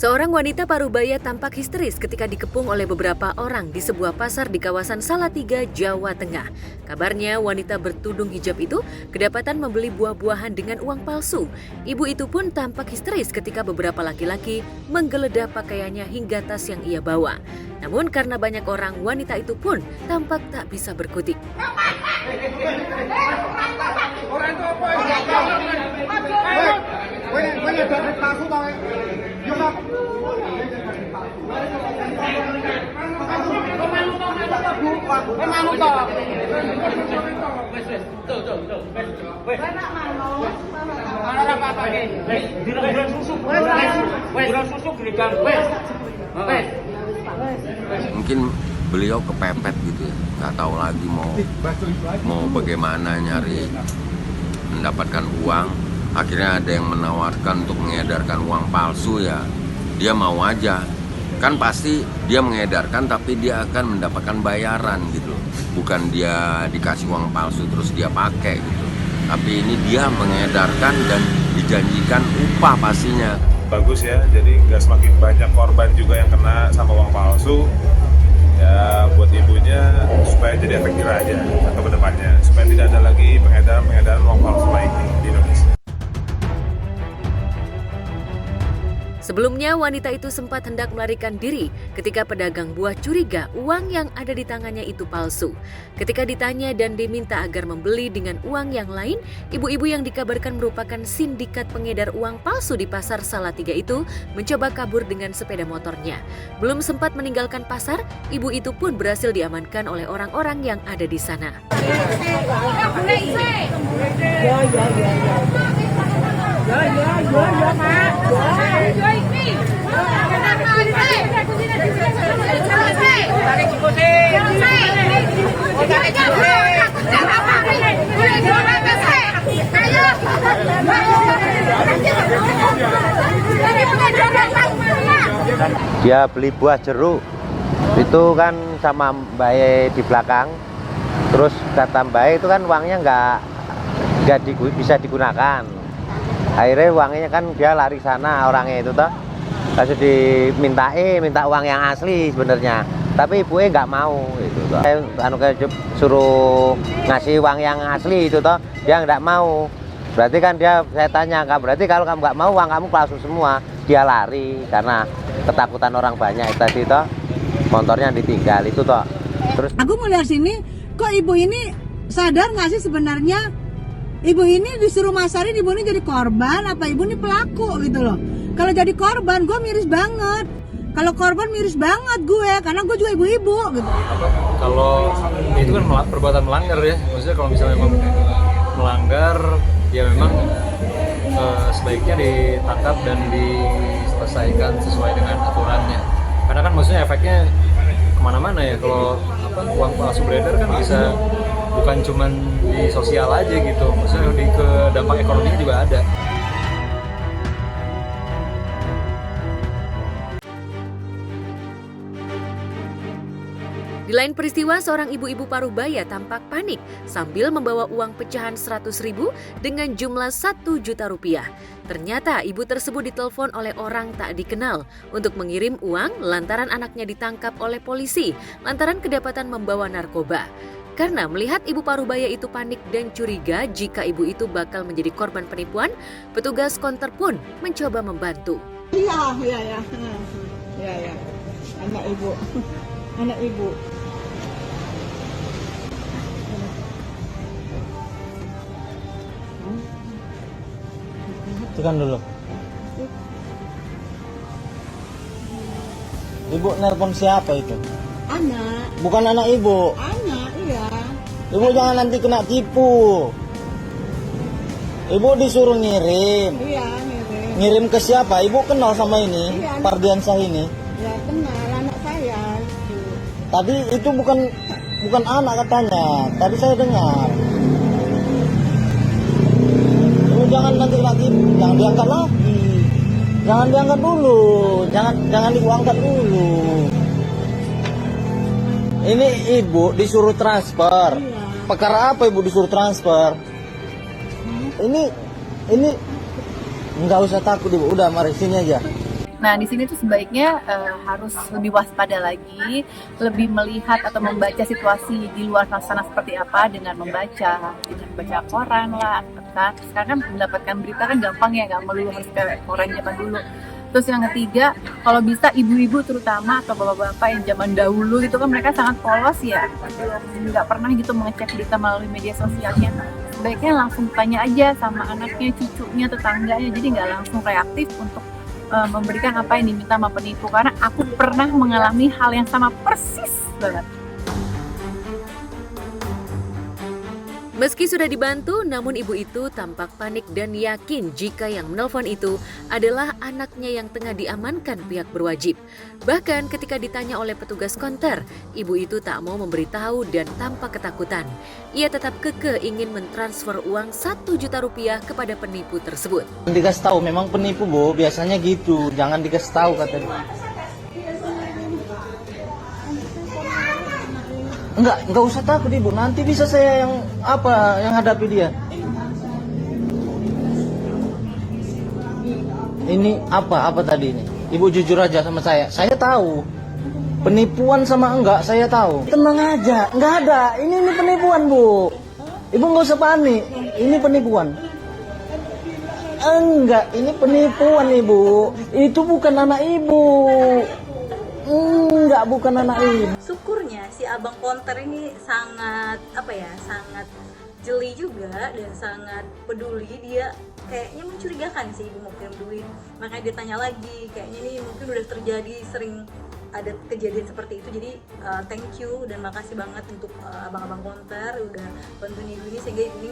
Seorang wanita parubaya tampak histeris ketika dikepung oleh beberapa orang di sebuah pasar di kawasan Salatiga, Jawa Tengah. Kabarnya wanita bertudung hijab itu kedapatan membeli buah-buahan dengan uang palsu. Ibu itu pun tampak histeris ketika beberapa laki-laki menggeledah pakaiannya hingga tas yang ia bawa. Namun karena banyak orang, wanita itu pun tampak tak bisa berkutik. Mungkin beliau kepepet gitu ya, nggak tahu lagi mau bagaimana nyari mendapatkan uang. Akhirnya ada yang menawarkan untuk mengedarkan uang palsu, ya dia mau aja. Kan pasti dia mengedarkan tapi dia akan mendapatkan bayaran gitu. Bukan dia dikasih uang palsu terus dia pakai gitu. Tapi ini dia mengedarkan dan dijanjikan upah pastinya. Bagus ya, jadi nggak semakin banyak korban juga yang kena sama uang palsu. Ya buat ibunya supaya jadi efek jerah aja atau kedepannya, supaya tidak ada lagi pengedaran uang palsu lagi di Indonesia. Sebelumnya, wanita itu sempat hendak melarikan diri ketika pedagang buah curiga uang yang ada di tangannya itu palsu. Ketika ditanya dan diminta agar membeli dengan uang yang lain, ibu-ibu yang dikabarkan merupakan sindikat pengedar uang palsu di pasar Salatiga itu mencoba kabur dengan sepeda motornya. Belum sempat meninggalkan pasar, ibu itu pun berhasil diamankan oleh orang-orang yang ada di sana. Dia beli buah jeruk itu kan sama Mbak E di belakang. Terus kata Mbak E itu kan uangnya nggak bisa digunakan. Akhirnya uangnya kan dia lari sana orangnya itu toh. Lalu minta uang yang asli sebenarnya. Tapi ibu E nggak mau itu toh. Suruh ngasih uang yang asli itu toh, dia nggak mau. Berarti kan saya tanya, berarti kalau kamu nggak mau uang kamu palsu semua. Dia lari karena ketakutan orang banyak tadi toh. Motornya ditinggal itu toh. Terus aku melihat sini, kok ibu ini sadar nggak sih sebenarnya ibu ini disuruh masarin, ibu ini jadi korban apa ibu ini pelaku gitu loh. Kalau jadi korban gue miris banget. Kalau korban miris banget gue, karena gue juga ibu-ibu gitu. Kalau itu kan perbuatan melanggar ya. Maksudnya kalau misalnya memang melanggar, ya memang sebaiknya ditangkap dan diselesaikan sesuai dengan aturannya. Karena kan maksudnya efeknya kemana-mana ya. Kalau uang palsu beredar kan bisa bukan cuman di sosial aja gitu, maksudnya ke dampak ekonominya juga ada. Di lain peristiwa, seorang ibu-ibu parubaya tampak panik sambil membawa uang pecahan 100.000 dengan jumlah 1 juta rupiah. Ternyata ibu tersebut ditelepon oleh orang tak dikenal untuk mengirim uang lantaran anaknya ditangkap oleh polisi lantaran kedapatan membawa narkoba. Karena melihat ibu parubaya itu panik dan curiga jika ibu itu bakal menjadi korban penipuan, petugas konter pun mencoba membantu. Iya. Anak ibu. tekan dulu. Ibu nelpon siapa itu? Anak. Bukan anak ibu. Anak, iya. Ibu jangan nanti kena tipu. Ibu disuruh ngirim. Iya, ngirim. Ngirim ke siapa? Ibu kenal sama ini? Iya, Pardiansah ini? Ya kenal anak saya. Tadi itu bukan anak katanya. Tadi saya dengar. Ibu jangan nanti kena tipu. Jangan diangkat lagi. Jangan diangkat dulu. Jangan diangkat dulu. Ini ibu disuruh transfer. Iya. Perkara apa ibu disuruh transfer? Ini nggak usah takut ibu. Udah mari sini aja. Nah, di sini tuh sebaiknya harus lebih waspada lagi, lebih melihat atau membaca situasi di luar sana seperti apa dengan membaca koran lah. Sekarang kan mendapatkan berita kan gampang ya, nggak melulu harus ke koran zaman dulu. Terus yang ketiga, kalau bisa ibu-ibu terutama atau bapak-bapak yang zaman dahulu gitu kan mereka sangat polos ya, nggak pernah gitu mengecek berita melalui media sosialnya. Sebaiknya langsung tanya aja sama anaknya, cucunya, tetangganya, jadi nggak langsung reaktif untuk memberikan apa yang diminta sama penipu, karena aku pernah mengalami hal yang sama persis banget. Meski sudah dibantu, namun ibu itu tampak panik dan yakin jika yang menelpon itu adalah anaknya yang tengah diamankan pihak berwajib. Bahkan ketika ditanya oleh petugas konter, ibu itu tak mau memberitahu dan tampak ketakutan. Ia tetap kekeh ingin mentransfer uang 1 juta rupiah kepada penipu tersebut. Dikasih tahu, memang penipu Bu, biasanya gitu. Jangan dikasih tahu katanya. Enggak usah takut Ibu, nanti bisa saya yang hadapi dia. Ini apa tadi ini? Ibu jujur aja sama saya tahu. Penipuan sama enggak, saya tahu. Tenang aja, enggak ada. Ini penipuan Bu. Ibu enggak usah panik, ini penipuan. Enggak, ini penipuan Ibu. Itu bukan anak Ibu. Enggak, bukan anak ibu. Syukurnya si abang konter ini sangat sangat jeli juga dan sangat peduli. Dia kayaknya mencurigakan sih ibu mau kirim duit, makanya dia tanya lagi, kayaknya ini mungkin udah terjadi, sering ada kejadian seperti itu. Jadi thank you dan makasih banget untuk abang-abang konter udah bantuin ibu ini sehingga ibu ini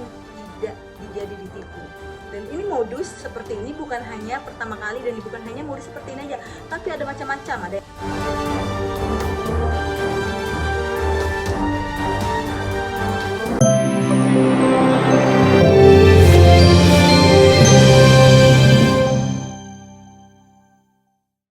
tidak jadi ditipu. Dan ini modus seperti ini bukan hanya pertama kali dan bukan hanya modus seperti ini aja, tapi ada macam-macam. Ada